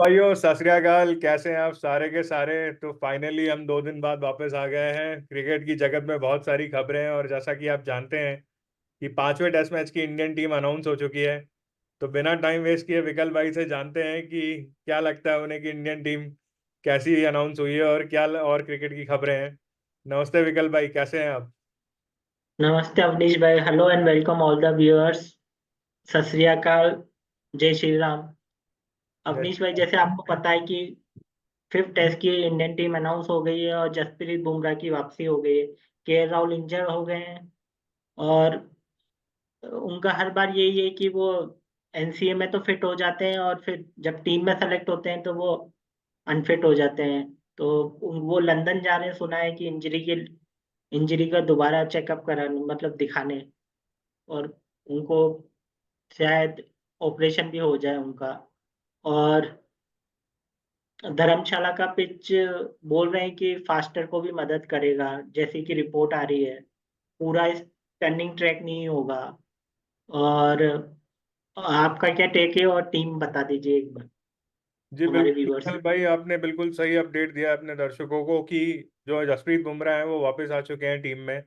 भाइयों सत श्री अकाल। कैसे हैं आप सारे के सारे? तो फाइनली हम 2 दिन बाद वापस आ गए हैं। क्रिकेट की जगत में बहुत सारी खबरें हैं और जैसा कि आप जानते हैं कि 5वें टेस्ट मैच की इंडियन टीम अनाउंस हो चुकी है। तो बिना टाइम वेस्ट किए विकल भाई से जानते हैं कि क्या लगता है उन्हें कि इंडियन टीम कैसी अनाउंस हुई है और क्या और क्रिकेट की खबरें हैं। नमस्ते विकल भाई, कैसे हैं आप? नमस्ते अवनीश भाई। Hello and welcome all the viewers. सत श्री अकाल। जय श्री राम। जय। अवनीश भाई, जैसे आपको पता है कि फिफ्थ टेस्ट की इंडियन टीम अनाउंस हो गई है और जसप्रीत बुमराह की वापसी हो गई है। राहुल इंजर्ड हो गए हैं और उनका हर बार यही है कि वो एनसीए में तो फिट हो जाते हैं और फिर जब टीम में सेलेक्ट होते हैं तो वो अनफिट हो जाते हैं। तो वो लंदन जा रहे हैं, सुना है कि इंजरी का दोबारा चेकअप कराने, मतलब दिखाने। और उनको शायद ऑपरेशन भी हो जाए उनका। और धर्मशाला का पिच बोल रहे हैं कि फास्टर को भी मदद करेगा, जैसे कि रिपोर्ट आ रही है। पूरा इस टर्निंग ट्रैक नहीं होगा। और आपका क्या टेक है, और टीम बता दीजिए एक बार जी हमारे बिल्कुल व्यूवर्स। विकल भाई, आपने बिल्कुल सही अपडेट दिया अपने दर्शकों को कि जो जसप्रीत बुमराह है वो वापस आ चुके हैं टीम में।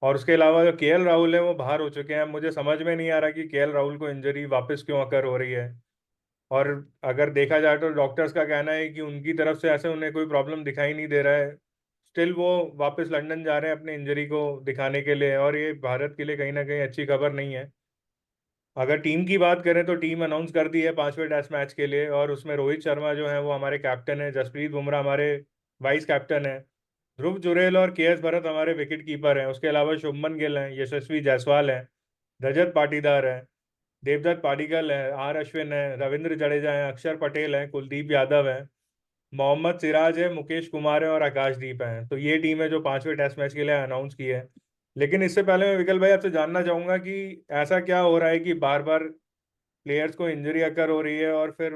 और उसके अलावा जो केएल राहुल है वो बाहर हो चुके हैं। मुझे समझ में नहीं आ रहा कि केएल राहुल को इंजरी वापस क्यों अकर हो रही है। और अगर देखा जाए तो डॉक्टर्स का कहना है कि उनकी तरफ से ऐसे उन्हें कोई प्रॉब्लम दिखाई नहीं दे रहा है। स्टिल वो वापस लंदन जा रहे हैं अपने इंजरी को दिखाने के लिए, और ये भारत के लिए कहीं ना कहीं अच्छी खबर नहीं है। अगर टीम की बात करें तो टीम अनाउंस कर दी है 5वें टेस्ट मैच के लिए, और उसमें रोहित शर्मा जो है वो हमारे कैप्टन है, जसप्रीत बुमराह हमारे वाइस कैप्टन है, ध्रुव जुरैल और केएस भरत हमारे विकेट कीपर हैं। उसके अलावा शुभमन गिल हैं, यशस्वी जायसवाल हैं, रजत पाटीदार हैं, देवदत्त पाडिक्कल है, आर अश्विन है, रविंद्र जडेजा है, अक्षर पटेल है, कुलदीप यादव है, मोहम्मद सिराज है, मुकेश कुमार है और आकाशदीप हैं। तो ये टीम है जो 5वें टेस्ट मैच के लिए अनाउंस की है। लेकिन इससे पहले मैं विकल भाई आपसे जानना चाहूंगा कि ऐसा क्या हो रहा है कि बार बार प्लेयर्स को इंजरी अकर हो रही है और फिर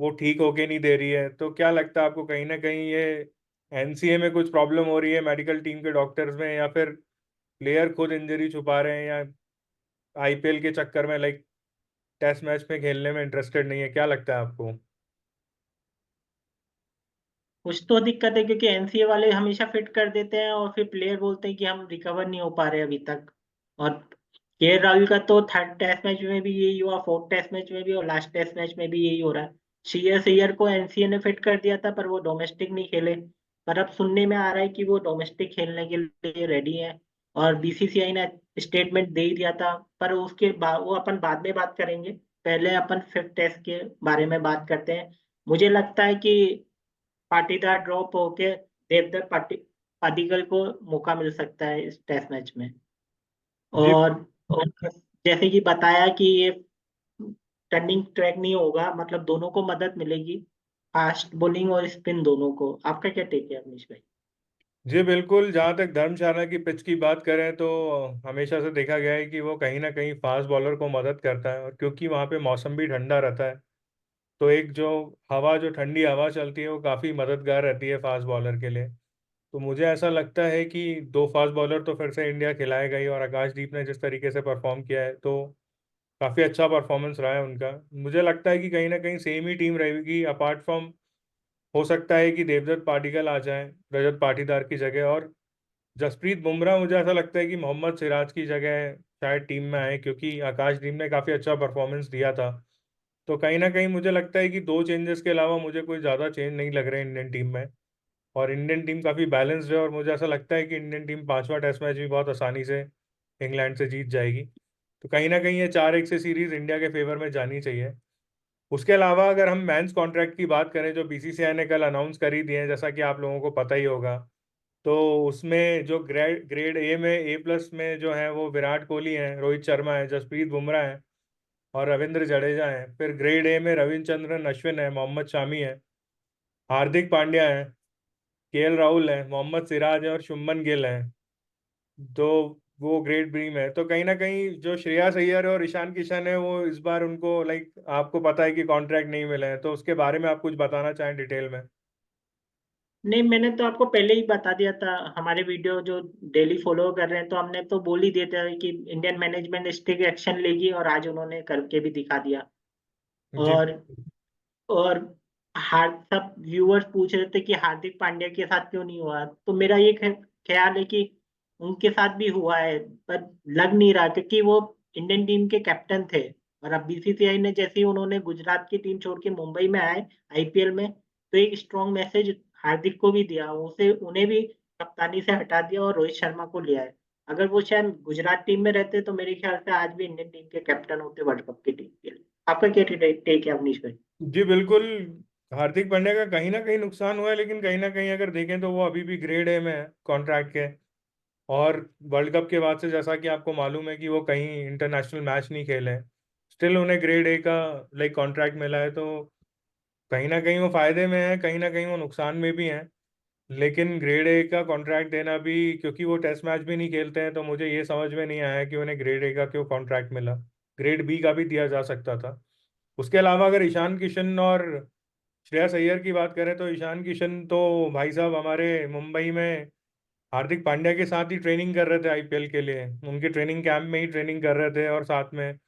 वो ठीक होके नहीं दे रही है। तो क्या लगता है आपको, कहीं ना कहीं ये एनसीए में कुछ प्रॉब्लम हो रही है, मेडिकल टीम के डॉक्टर्स में, या फिर प्लेयर खुद इंजरी छुपा रहे हैं, या आईपीएल के चक्कर में लाइक टेस्ट मैच में खेलने में इंटरेस्टेड नहीं है? क्या लगता है आपको? कुछ तो दिक्कत है, क्योंकि एनसीए वाले हमेशा फिट कर देते हैं और फिर प्लेयर बोलते हैं कि हम रिकवर नहीं हो पा रहे अभी तक। और राहुल का तो थर्ड टेस्ट मैच में भी यही हुआ, फोर्थ टेस्ट मैच में भी, और लास्ट टेस्ट मैच में भी यही हो रहा है। श्रेयस अय्यर को एनसीए ने फिट कर दिया था पर वो डोमेस्टिक नहीं खेले। पर अब सुनने में आ रहा है कि वो डोमेस्टिक खेलने के लिए रेडी है। और बीसीसीआई ने स्टेटमेंट दे ही दिया था। पर उसके बाद वो अपन बाद में बात करेंगे। पहले अपन फिफ्थ टेस्ट के बारे में बात करते हैं। मुझे लगता है कि पाटीदार ड्रॉप होके पाटीगल को मौका मिल सकता है इस टेस्ट मैच में। जी। और जैसे कि बताया कि ये टर्निंग ट्रैक नहीं होगा, मतलब दोनों को मदद मिलेगी, फास्ट बॉलिंग और स्पिन दोनों को। आपका क्या टेक है अवनीश भाई? जी बिल्कुल, जहाँ तक धर्मशाला की पिच की बात करें तो हमेशा से देखा गया है कि वो कहीं ना कहीं फास्ट बॉलर को मदद करता है, और क्योंकि वहाँ पे मौसम भी ठंडा रहता है तो एक जो ठंडी हवा चलती है वो काफ़ी मददगार रहती है फास्ट बॉलर के लिए। तो मुझे ऐसा लगता है कि 2 फास्ट बॉलर तो फिर से इंडिया खिलाएगा ही, और आकाशदीप ने जिस तरीके से परफॉर्म किया है तो काफ़ी अच्छा परफॉर्मेंस रहा है उनका। मुझे लगता है कि कहीं ना कहीं सेम ही टीम रहेगी, अपार्ट फ्रॉम हो सकता है कि देवदत्त पाटिकल आ जाए रजत पाटीदार की जगह, और जसप्रीत बुमराह मुझे ऐसा लगता है कि मोहम्मद सिराज की जगह शायद टीम में आए, क्योंकि आकाशदीप ने काफ़ी अच्छा परफॉर्मेंस दिया था। तो कहीं ना कहीं मुझे लगता है कि 2 चेंजेस के अलावा मुझे कोई ज़्यादा चेंज नहीं लग रहे हैं इंडियन टीम में। और इंडियन टीम काफ़ी बैलेंस्ड है, और मुझे ऐसा लगता है कि इंडियन टीम 5वां टेस्ट मैच भी बहुत आसानी से इंग्लैंड से जीत जाएगी। तो कहीं ना कहीं ये 4-1 से सीरीज इंडिया के फेवर में जानी चाहिए। उसके अलावा अगर हम मेंस कॉन्ट्रैक्ट की बात करें जो बीसीसीआई ने कल अनाउंस करी दिए हैं, जैसा कि आप लोगों को पता ही होगा, तो उसमें जो ग्रेड ग्रेड ए में A+ में जो है वो विराट कोहली हैं, रोहित शर्मा है, जसप्रीत बुमराह है और रविंद्र जडेजा है। फिर ग्रेड ए में रविचंद्रन अश्विन है, मोहम्मद शामी है, हार्दिक पांड्या है, केएल राहुल है, मोहम्मद सिराज है और शुभमन गिल है। तो वो ग्रेट ड्रीम है। तो कहीं ना कहीं जो श्रेयस अय्यर है और ईशान किशन है वो इस बार उनको लाइक आपको पता है कि कॉन्ट्रैक्ट नहीं मिले हैं, तो उसके बारे में आप कुछ बताना चाहें डिटेल में? नहीं, मैंने तो आपको पहले ही बता दिया था। हमारे वीडियो जो डेली फॉलो कर रहे हैं, तो हमने तो बोल ही दिया था कि इंडियन मैनेजमेंट स्ट्रिक्ट एक्शन लेगी, और आज उन्होंने करके भी दिखा दिया। जी और और सब व्यूअर्स पूछ रहे थे कि हार्दिक पांड्या के साथ क्यों नहीं हुआ, तो मेरा ये ख्याल है कि उनके साथ भी हुआ है, पर लग नहीं रहा, क्योंकि वो इंडियन टीम के कैप्टन थे। और अब बीसीसीआई ने जैसे ही उन्होंने गुजरात की टीम छोड़ के मुंबई में आए आईपीएल में, तो एक स्ट्रॉन्ग मैसेज हार्दिक को भी दिया, उसे उन्हें भी कप्तानी से हटा दिया और रोहित शर्मा को लिया है। अगर वो शायद गुजरात टीम में रहते तो मेरे ख्याल से आज भी इंडियन टीम के कैप्टन होते वर्ल्ड कप की टीम के लिए। आपका क्या टेक है अवनीश भाई? जी बिल्कुल। हार्दिक पांड्या का कहीं ना कहीं नुकसान हुआ है, लेकिन कहीं ना कहीं अगर देखें तो वो अभी भी ग्रेड ए में है कॉन्ट्रैक्ट के। और वर्ल्ड कप के बाद से जैसा कि आपको मालूम है कि वो कहीं इंटरनेशनल मैच नहीं खेले, स्टिल उन्हें ग्रेड ए का लाइक कॉन्ट्रैक्ट मिला है। तो कहीं ना कहीं वो फायदे में है, कहीं ना कहीं वो नुकसान में भी है। लेकिन ग्रेड ए का कॉन्ट्रैक्ट देना भी, क्योंकि वो टेस्ट मैच भी नहीं खेलते हैं, तो मुझे ये समझ में नहीं आया कि उन्हें ग्रेड ए का क्यों कॉन्ट्रैक्ट मिला। ग्रेड बी का भी दिया जा सकता था। उसके अलावा अगर ईशान किशन और श्रेयस अय्यर की बात करें, तो ईशान किशन तो भाई साहब हमारे मुंबई में हार्दिक पांड्या के साथ ही ट्रेनिंग कर रहे थे आईपीएल के लिए, उनके ट्रेनिंग कैंप में ही ट्रेनिंग कर रहे थे और साथ में।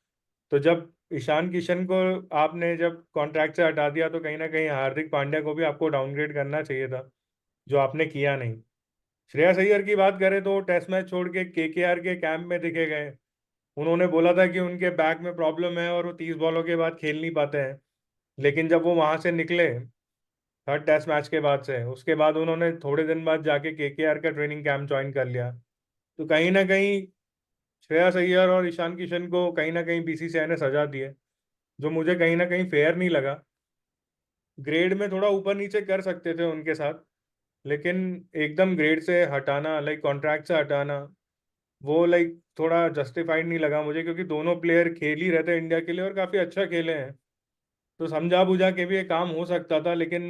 तो जब ईशान किशन को आपने जब कॉन्ट्रैक्ट से हटा दिया, तो कहीं ना कहीं हार्दिक पांड्या को भी आपको डाउनग्रेड करना चाहिए था, जो आपने किया नहीं। श्रेयस अय्यर की बात करें तो टेस्ट मैच छोड़ के केकेआर के कैंप में दिखे गए। उन्होंने बोला था कि उनके बैक में प्रॉब्लम है और वो 30 बॉलों के बाद खेल नहीं पाते हैं। लेकिन जब वो वहां से निकले थर्ड टेस्ट मैच के बाद से, उसके बाद उन्होंने थोड़े दिन बाद जाके केकेआर का ट्रेनिंग कैंप ज्वाइन कर लिया। तो कहीं ना कहीं श्रेयस अय्यर और ईशान किशन को कहीं ना कहीं बीसीसीआई ने सजा दी है, जो मुझे कहीं ना कहीं फेयर नहीं लगा। ग्रेड में थोड़ा ऊपर नीचे कर सकते थे उनके साथ, लेकिन एकदम ग्रेड से हटाना, लाइक कॉन्ट्रैक्ट से हटाना, वो लाइक थोड़ा जस्टिफाइड नहीं लगा मुझे, क्योंकि दोनों प्लेयर खेल ही रहे थे इंडिया के लिए और काफ़ी अच्छा खेले हैं। तो समझा बुझा के भी ये काम हो सकता था, लेकिन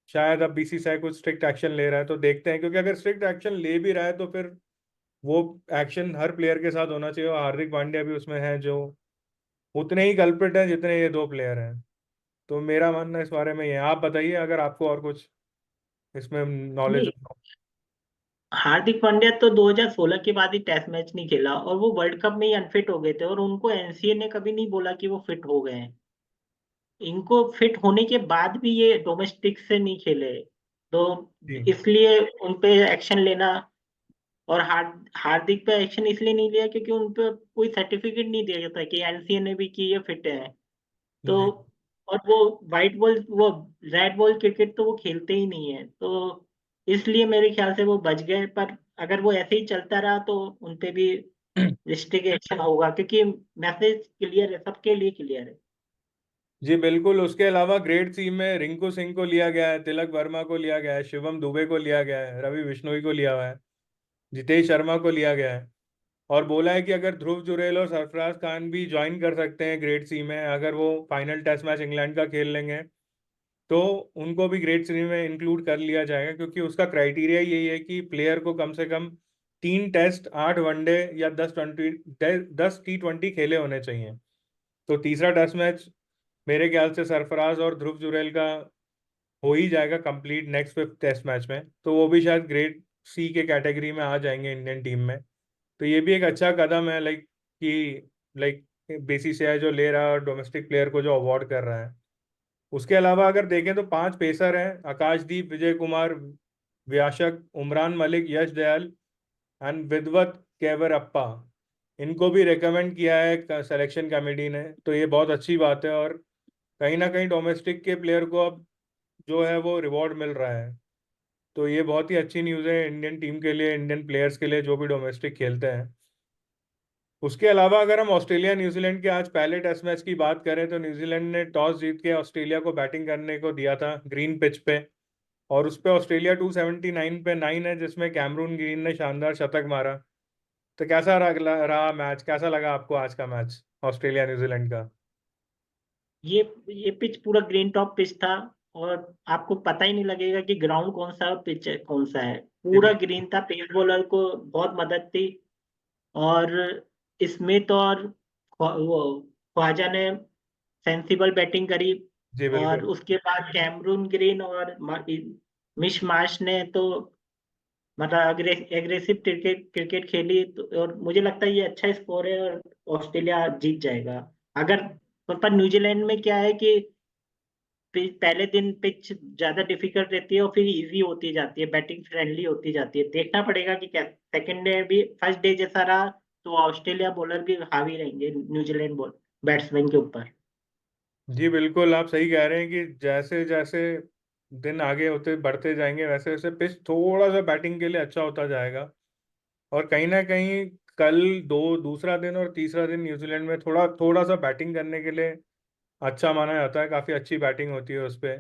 शायद अब बीसीसीआई कुछ स्ट्रिक्ट एक्शन ले रहा है, तो देखते हैं। क्योंकि अगर स्ट्रिक्ट एक्शन ले भी रहा है तो फिर वो एक्शन हर प्लेयर के साथ होना चाहिए, और हार्दिक पांड्या भी उसमें है, जो उतने ही कल्प्रिट हैं जितने ये दो प्लेयर हैं। तो मेरा मानना इस बारे में ये है। आप बताइए अगर आपको और कुछ इसमें नॉलेज नहीं, हो। हार्दिक पांड्या तो 2016 के बाद ही टेस्ट मैच नहीं खेला, और वो वर्ल्ड कप में ही अनफिट हो गए थे, और उनको एनसीए ने कभी नहीं बोला कि वो फिट हो गए हैं। इनको फिट होने के बाद भी ये डोमेस्टिक से नहीं खेले, तो जी इसलिए उन पे एक्शन लेना। और हार्दिक पे एक्शन इसलिए नहीं लिया क्योंकि उन पे कोई सर्टिफिकेट नहीं दिया था कि एनसीए ने भी कि ये फिट है। तो जी और वो वाइट बॉल, वो रेड बॉल क्रिकेट तो वो खेलते ही नहीं है, तो इसलिए मेरे ख्याल से वो बच गए। पर अगर वो ऐसे ही चलता रहा तो उनपे भी रिस्ट्रिक्ट एक्शन होगा, क्योंकि मैसेज क्लियर है, सबके लिए क्लियर है। जी बिल्कुल। उसके अलावा ग्रेड सी में रिंकू सिंह को लिया गया है, तिलक वर्मा को लिया गया है, शिवम दुबे को लिया गया है, रवि बिश्नोई को लिया हुआ है, जितेश शर्मा को लिया गया है। और बोला है कि अगर ध्रुव जुरैल और सरफराज खान भी ज्वाइन कर सकते हैं ग्रेड सी में, अगर वो फाइनल टेस्ट मैच इंग्लैंड का खेल लेंगे, तो उनको भी ग्रेड सी में इंक्लूड कर लिया जाएगा। क्योंकि उसका क्राइटेरिया यही है कि प्लेयर को कम से कम 3 टेस्ट, 8 वनडे या 10 ट्वेंटी, 10 T20 खेले होने चाहिए। तो तीसरा टेस्ट मैच मेरे ख्याल से सरफराज और ध्रुव जुरैल का हो ही जाएगा complete next 5th test match में, तो वो भी शायद ग्रेड सी के कैटेगरी में आ जाएंगे इंडियन टीम में। तो ये भी एक अच्छा कदम है, लाइक कि लाइक बीसीसीआई जो ले रहा है और डोमेस्टिक प्लेयर को जो अवार्ड कर रहा है। उसके अलावा अगर देखें तो 5 पेसर हैं: आकाशदीप, विजय कुमार, व्याशक, उमरान मलिक, यश दयाल एंड विदवत केवरप्पा। इनको भी रेकमेंड किया है सिलेक्शन कमेटी ने, तो ये बहुत अच्छी बात है। और कहीं ना कहीं डोमेस्टिक के प्लेयर को अब जो है वो रिवॉर्ड मिल रहा है। तो ये बहुत ही अच्छी न्यूज़ है इंडियन टीम के लिए, इंडियन प्लेयर्स के लिए जो भी डोमेस्टिक खेलते हैं। उसके अलावा अगर हम ऑस्ट्रेलिया न्यूजीलैंड के आज पहले टेस्ट मैच की बात करें, तो न्यूजीलैंड ने टॉस जीत के ऑस्ट्रेलिया को बैटिंग करने को दिया था ग्रीन पिच पे। और उस पे ऑस्ट्रेलिया 279 पे 9 है, जिसमें कैमरून ग्रीन ने शानदार शतक मारा। तो कैसा रहा मैच, कैसा लगा आपको आज का मैच ऑस्ट्रेलिया न्यूजीलैंड का? ये ये पिच पूरा ग्रीन टॉप पिच था, और आपको पता ही नहीं लगेगा कि ग्राउंड कौन सा पिच है, कौन सा है। जी पूरा ग्रीन था, पेस बॉलर को बहुत मदद थी। और स्मिथ और वो ख्वाजा ने सेंसिबल बैटिंग करी। जी और बिल्कुल। उसके बाद कैमरून ग्रीन और मिश मार्श ने तो मतलब एग्रेसिव क्रिकेट क्रिकेट खेली, तो और मुझे लगता है ये अच्छा स्कोर है और ऑस्ट्रेलिया जीत जाएगा। अगर पर न्यूजीलैंड में क्या है कि पहले दिन पिच ज्यादा डिफिकल्ट रहती है और फिर इजी होती जाती है, बैटिंग फ्रेंडली होती जाती है। देखना पड़ेगा कि क्या सेकंड डे भी फर्स्ट डे जैसा रहा तो ऑस्ट्रेलिया बॉलर भी हावी रहेंगे न्यूजीलैंड बॉल बैट्समैन के ऊपर। जी बिल्कुल, आप सही कह रहे हैं कि जैसे जैसे दिन आगे होते बढ़ते जाएंगे वैसे वैसे पिच थोड़ा सा बैटिंग के लिए अच्छा होता जाएगा। और कहीं ना कहीं कल दूसरा दिन और तीसरा दिन न्यूजीलैंड में थोड़ा थोड़ा सा बैटिंग करने के लिए अच्छा माना जाता है, काफ़ी अच्छी बैटिंग होती है उस पे।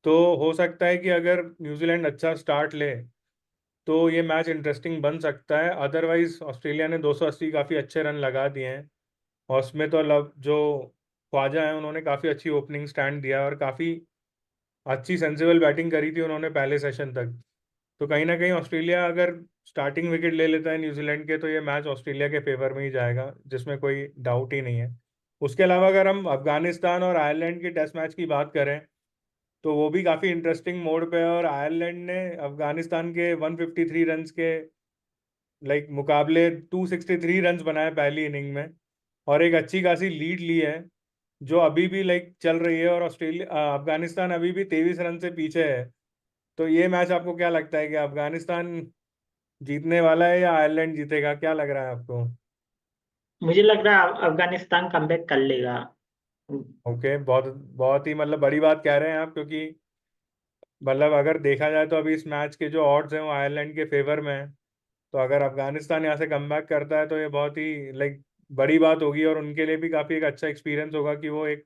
तो हो सकता है कि अगर न्यूजीलैंड अच्छा स्टार्ट ले तो ये मैच इंटरेस्टिंग बन सकता है। अदरवाइज ऑस्ट्रेलिया ने 280 काफ़ी अच्छे रन लगा दिए हैं, और उसमें तो जो ख्वाजा है उन्होंने काफ़ी अच्छी ओपनिंग स्टैंड दिया और काफ़ी अच्छी सेंसिबल बैटिंग करी थी उन्होंने पहले सेशन तक। तो कहीं ना कहीं ऑस्ट्रेलिया अगर स्टार्टिंग विकेट ले लेता है न्यूजीलैंड के तो ये मैच ऑस्ट्रेलिया के फेवर में ही जाएगा, जिसमें कोई डाउट ही नहीं है। उसके अलावा अगर हम अफगानिस्तान और आयरलैंड के टेस्ट मैच की बात करें तो वो भी काफ़ी इंटरेस्टिंग मोड पे है। और आयरलैंड ने अफगानिस्तान के 153 रन्स के मुकाबले 263 रन्स बनाए पहली इनिंग में, और एक अच्छी खासी लीड ली है जो अभी भी चल रही है। और अफगानिस्तान अभी भी 23 रन से पीछे है। तो ये मैच आपको क्या लगता है कि अफगानिस्तान जीतने वाला है या आयरलैंड जीतेगा, क्या लग रहा है आपको? मुझे लग रहा है अफगानिस्तान कमबैक कर लेगा। ओके, बहुत बहुत ही बड़ी बात कह रहे हैं आप, क्योंकि अगर देखा जाए तो अभी इस मैच के जो ऑड्स हैं वो आयरलैंड के फेवर में है। तो अगर अफगानिस्तान यहाँ से कमबैक करता है तो ये बहुत ही बड़ी बात होगी, और उनके लिए भी काफ़ी एक अच्छा एक्सपीरियंस होगा कि वो एक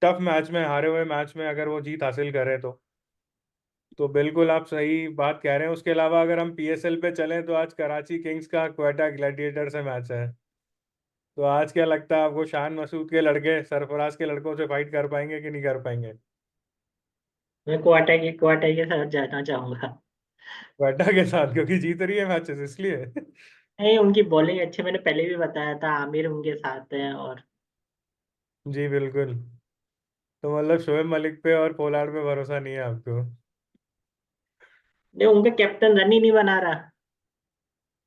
टफ मैच में, हारे हुए मैच में अगर वो जीत हासिल करे तो बिल्कुल आप सही बात कह रहे हैं। उसके अलावा अगर हम पीएसएल पे चलें तो आज कराची किंग्स का क्वेटा ग्लैडिएटर से मैच है। तो आज क्या लगता है आपको, शान मसूद के लड़के सरफराज के लड़कों से फाइट कर पाएंगे कि नहीं कर पाएंगे? मैं क्वाटा के साथ जाना चाहूंगा। क्वेटा के साथ, क्योंकि जीत रही है मैचेस इसलिए। नहीं, उनकी बॉलिंग अच्छी, मैंने पहले भी बताया था, आमिर उनके साथ है। और जी बिल्कुल। तो शोएब मलिक पे और पोलार्ड पे भरोसा नहीं है आपको? नहीं, उनका कैप्टन रन ही नहीं बना रहा,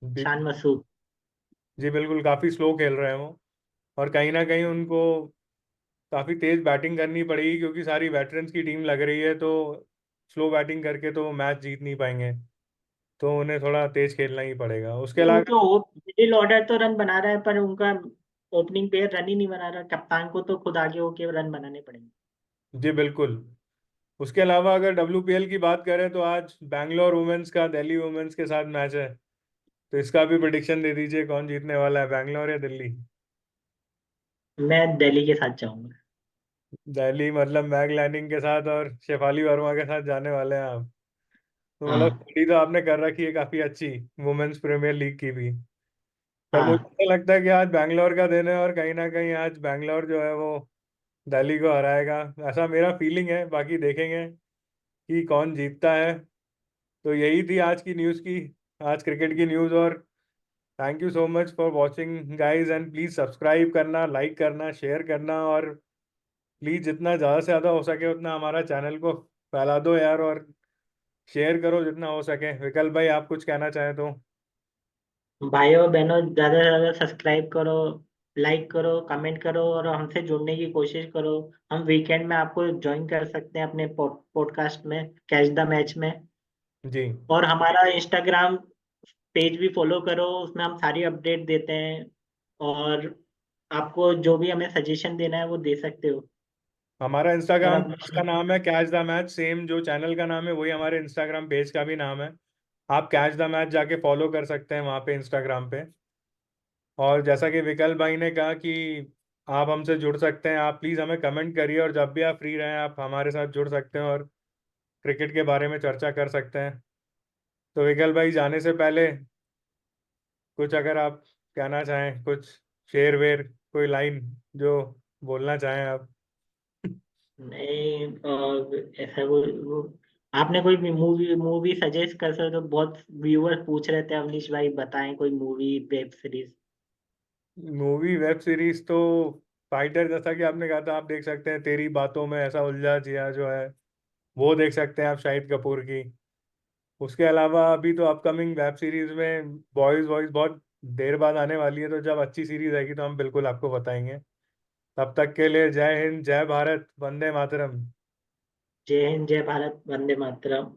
जी। शान मसूद। जी बिल्कुल, काफ़ी स्लो खेल रहे हैं वो। और कहीं ना कहीं उनको काफ़ी तेज बैटिंग करनी पड़ेगी, क्योंकि सारी वेटरन्स की टीम लग रही है। तो स्लो बैटिंग करके तो वो मैच जीत नहीं पाएंगे, तो उन्हें थोड़ा तेज खेलना ही पड़ेगा। उसके नहीं, उनके अलावा मिडिल ऑर्डर तो रन बना रहा है, पर उनका ओपनिंग पेयर रन ही नहीं बना रहा। कप्तान को तो खुद आगे होके रन बनाने पड़ेंगे। जी बिल्कुल। उसके अलावा अगर डब्ल्यूपीएल की बात करें तो आज बैंगलोर वुमेन्स का दिल्ली वुमेन्स के साथ मैच है। तो इसका भी प्रिडिक्शन दे दीजिए, कौन जीतने वाला है, बैंगलोर या दिल्ली? मैं दिल्ली के साथ जाऊंगा। दिल्ली, मैग लैंडिंग के साथ और शेफाली वर्मा के साथ जाने वाले हैं आप? तो हाँ। स्टडी तो आपने कर रखी है काफ़ी अच्छी वुमेन्स प्रीमियर लीग की भी। पर मुझे हाँ, तो लगता है कि आज बैंगलोर का दिन है, और कहीं ना कहीं आज बैंगलोर जो है वो दिल्ली को हराएगा, ऐसा मेरा फीलिंग है। बाकी देखेंगे कि कौन जीतता है। तो यही थी आज की न्यूज़ की, आज क्रिकेट की न्यूज़। और thank you so much for watching guys, and please subscribe करना, लाइक करना, शेयर करना, और प्लीज़ जितना ज़्यादा से ज़्यादा हो सके उतना हमारा चैनल को फैला दो यार, और शेयर करो जितना हो सके। विकल्प भाई, आप कुछ कहना चाहें तो? भाइयों बहनों, ज्यादा से ज्यादा सब्सक्राइब करो, लाइक करो, कमेंट करो और हमसे जुड़ने की कोशिश करो। हम वीकेंड में आपको ज्वाइन कर सकते हैं अपने पॉडकास्ट में, कैच द मैच में। जी। और हमारा इंस्टाग्राम पेज भी फॉलो करो, उसमें हम सारी अपडेट देते हैं। और आपको जो भी हमें सजेशन देना है वो दे सकते हो। हमारा और इंस्टाग्राम पेज का अपने नाम है कैच द मैच, सेम जो चैनल का नाम है वही हमारे इंस्टाग्राम पेज का भी नाम है। आप कैच द मैच जाके फॉलो कर सकते हैं वहाँ पे इंस्टाग्राम पे। और जैसा कि विकल्प भाई ने कहा कि आप हमसे जुड़ सकते हैं, आप प्लीज़ हमें कमेंट करिए, और जब भी आप फ्री रहें आप हमारे साथ जुड़ सकते हैं और क्रिकेट के बारे में चर्चा कर सकते हैं। तो विकल्प भाई, जाने से पहले कुछ अगर आप कहना चाहें, कुछ शेर वेर, कोई लाइन जो बोलना चाहें आप? नहीं, ऐसा वो आपने कोई भी मूवी मूवी सजेस्ट कर सकते हो? बहुत व्यूअर पूछ रहे थे, अवनीश भाई बताएं कोई movie web series. Movie web series तो फाइटर, जैसा कि आपने कहा था, आप देख सकते हैं तेरी बातों में ऐसा उलझा जिया जो है, वो देख सकते हैं आप शाहिद कपूर की। उसके अलावा अभी तो अपकमिंग वेब सीरीज में बॉयज वॉइस बहुत देर बाद आने वाली है, तो जब अच्छी सीरीज आएगी तो हम बिल्कुल आपको बताएंगे। तब तक के लिए जय हिंद, जय भारत, वंदे मातरम। जय हिंद, जय भारत, वंदे मातरम।